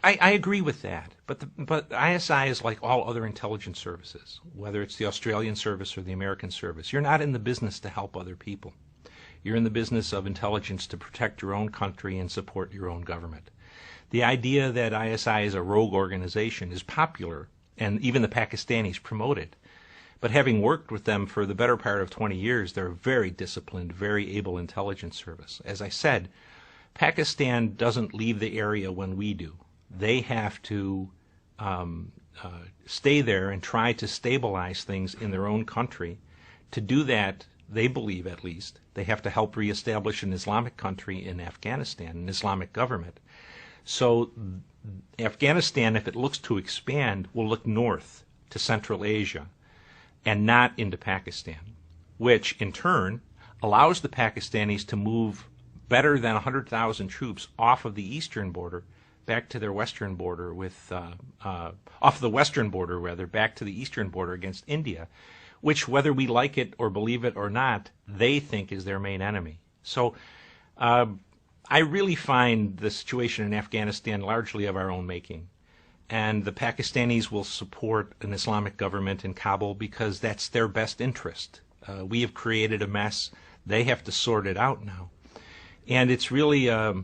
I agree with that, but ISI is like all other intelligence services, whether it's the Australian service or the American service. You're not in the business to help other people. You're in the business of intelligence to protect your own country and support your own government. The idea that ISI is a rogue organization is popular, and even the Pakistanis promote it. But having worked with them for the better part of 20 years, they're a very disciplined, very able intelligence service. As I said, Pakistan doesn't leave the area when we do. They have to stay there and try to stabilize things in their own country. To do that, they believe at least, they have to help reestablish an Islamic country in Afghanistan, an Islamic government. So Afghanistan, if it looks to expand, will look north to Central Asia and not into Pakistan, which in turn allows the Pakistanis to move better than 100,000 troops off of the eastern border back to their western border off the western border rather, back to the eastern border against India, which, whether we like it or believe it or not, they think is their main enemy. So I really find the situation in Afghanistan largely of our own making. And the Pakistanis will support an Islamic government in Kabul because that's their best interest. We have created a mess. They have to sort it out now. And it's really a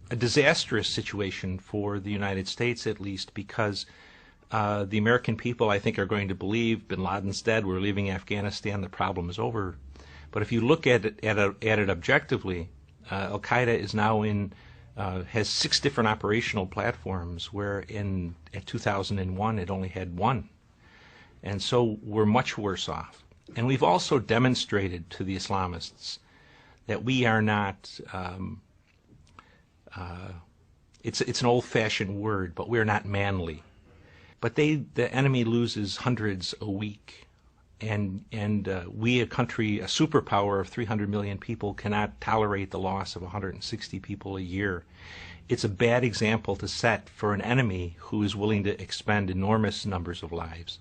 disastrous situation for the United States, at least, because the American people, I think, are going to believe bin Laden's dead, we're leaving Afghanistan, the problem is over. But if you look at it objectively, Al-Qaeda is now has 6 different operational platforms, where at 2001 it only had 1. And so we're much worse off. And we've also demonstrated to the Islamists that we are not, it's an old-fashioned word, but we're not manly. But the enemy loses hundreds a week. And we, a country, a superpower of 300 million people, cannot tolerate the loss of 160 people a year. It's a bad example to set for an enemy who is willing to expend enormous numbers of lives.